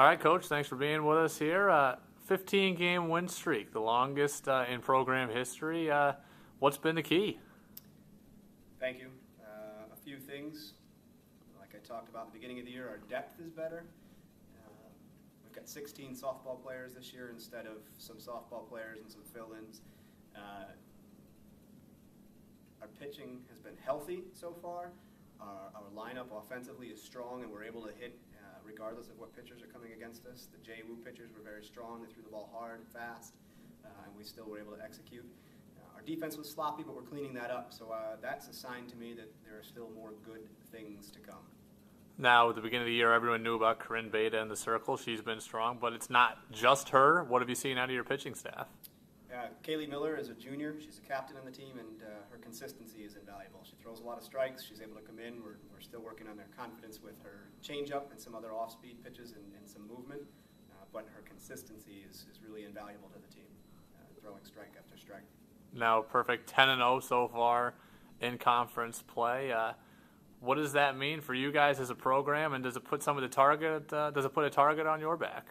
All right, Coach, thanks for being with us here. 15-game win streak, the longest in program history. What's been the key? Thank you. A few things. Like I talked about at the beginning of the year, our depth is better. We've got 16 softball players this year instead of some softball players and some fill-ins. Our pitching has been healthy so far. Our lineup offensively is strong, and we're able to hit regardless of what pitchers are coming against us. The J-Woo pitchers were very strong. They threw the ball hard and fast, and we still were able to execute. Our defense was sloppy, but we're cleaning that up. So that's a sign to me that there are still more good things to come. Now, at the beginning of the year, everyone knew about Corinne Beta in the circle. She's been strong, but it's not just her. What have you seen out of your pitching staff? Kaylee Miller is a junior. She's a captain on the team, and her consistency is invaluable. She throws a lot of strikes. She's able to come in. We're still working on their confidence with her changeup and some other off-speed pitches and some movement, but her consistency is really invaluable to the team, throwing strike after strike. Now, perfect 10-0 so far in conference play. What does that mean for you guys as a program, and does it put some of the target? Does it put a target on your back?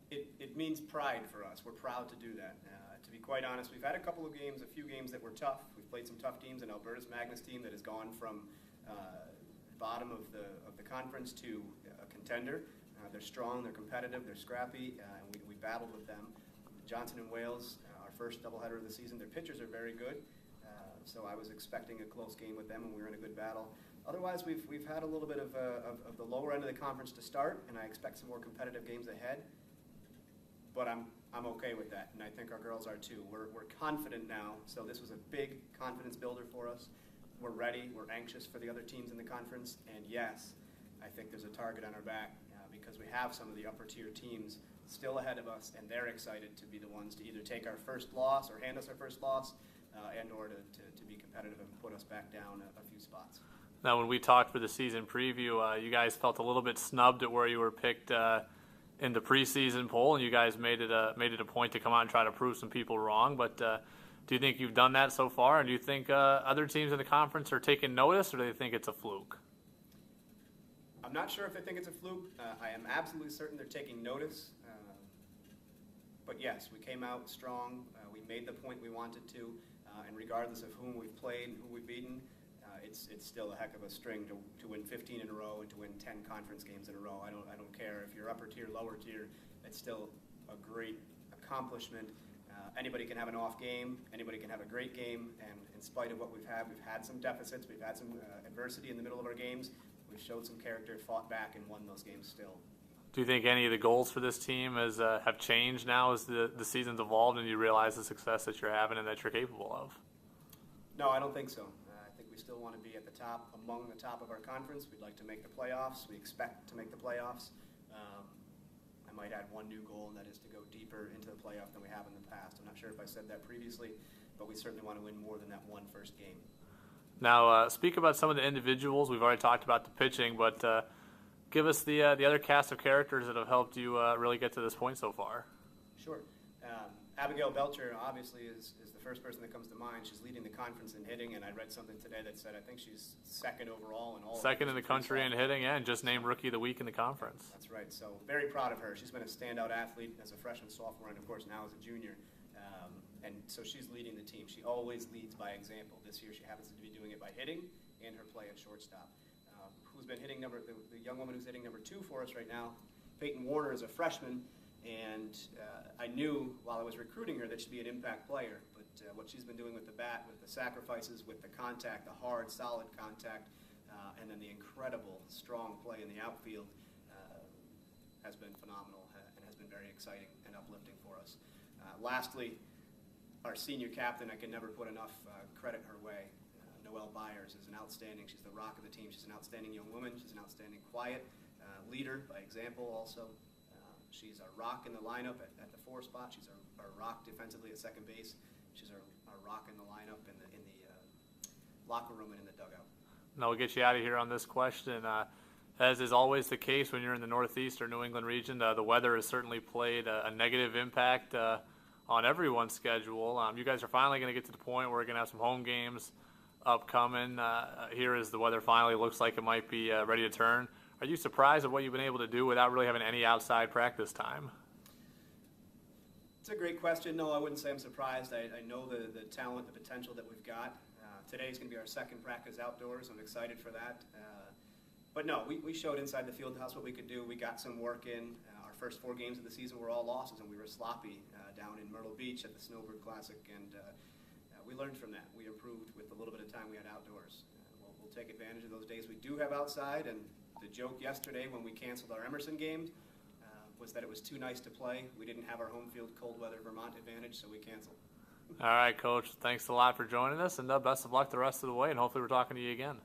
It means pride for us. We're proud to do that. To be quite honest, we've had a few games that were tough. We've played some tough teams, and Alberta's Magnus team that has gone from bottom of the conference to a contender. They're strong, they're competitive, they're scrappy, and we battled with them. Johnson and Wales, our first doubleheader of the season, their pitchers are very good. So I was expecting a close game with them, and we were in a good battle. Otherwise, we've had a little bit of the lower end of the conference to start, and I expect some more competitive games ahead. But I'm okay with that, and I think our girls are too. We're confident now, so this was a big confidence builder for us. We're ready. We're anxious for the other teams in the conference, and yes, I think there's a target on our back because we have some of the upper-tier teams still ahead of us, and they're excited to be the ones to either take our first loss or hand us our first loss and or to be competitive and put us back down a few spots. Now, when we talked for the season preview, you guys felt a little bit snubbed at where you were picked in the preseason poll, and you guys made it a point to come out and try to prove some people wrong. But do you think you've done that so far, and do you think other teams in the conference are taking notice, or do they think it's a fluke? I'm not sure if they think it's a fluke. I am absolutely certain they're taking notice. But yes, we came out strong. We made the point we wanted to, and regardless of whom we've played and who we've beaten, it's still a heck of a string to win 15 in a row and to win 10 conference games in a row. I don't care if you're upper tier, lower tier. It's still a great accomplishment. Anybody can have an off game. Anybody can have a great game. And in spite of what we've had some deficits. We've had some adversity in the middle of our games. We've showed some character, fought back, and won those games still. Do you think any of the goals for this team have changed now as the season's evolved and you realize the success that you're having and that you're capable of? No, I don't think so. We still want to be at the top, among the top of our conference. We'd like to make the playoffs. We expect to make the playoffs. I might add one new goal, and that is to go deeper into the playoff than we have in the past. I'm not sure if I said that previously, but we certainly want to win more than that one first game. Now, speak about some of the individuals. We've already talked about the pitching, but give us the other cast of characters that have helped you really get to this point so far. Sure. Abigail Belcher obviously is the first person that comes to mind. She's leading the conference in hitting, and I read something today that said I think she's second overall in all. Second in the country in hitting, and just named Rookie of the Week in the conference. That's right. So very proud of her. She's been a standout athlete as a freshman, sophomore, and of course now as a junior. And so she's leading the team. She always leads by example. This year she happens to be doing it by hitting and her play at shortstop. Who's been hitting the young woman who's hitting number 2 for us right now, Peyton Warner, is a freshman. And I knew while I was recruiting her that she'd be an impact player. But what she's been doing with the bat, with the sacrifices, with the contact, the hard, solid contact, and then the incredible, strong play in the outfield has been phenomenal and has been very exciting and uplifting for us. Lastly, our senior captain, I can never put enough credit her way. Noelle Byers is she's the rock of the team. She's an outstanding young woman. She's an outstanding, quiet leader by example also. She's our rock in the lineup at the 4 spot. She's our rock defensively at second base. She's our rock in the lineup in the locker room and in the dugout. Now we'll get you out of here on this question. As is always the case when you're in the Northeast or New England region, the weather has certainly played a negative impact on everyone's schedule. You guys are finally going to get to the point where we're going to have some home games upcoming here as the weather finally looks like it might be ready to turn. Are you surprised at what you've been able to do without really having any outside practice time? It's a great question. No, I wouldn't say I'm surprised. I know the talent, the potential that we've got. Today is going to be our second practice outdoors. I'm excited for that. But no, we showed inside the field house what we could do. We got some work in. Our first 4 games of the season were all losses, and we were sloppy down in Myrtle Beach at the Snowbird Classic, and we learned from that. We improved with the little bit of time we had outdoors. We'll take advantage of those days we do have outside, and the joke yesterday when we canceled our Emerson games was that it was too nice to play. We didn't have our home field cold weather Vermont advantage, so we canceled. All right, Coach. Thanks a lot for joining us, and best of luck the rest of the way, and hopefully we're talking to you again.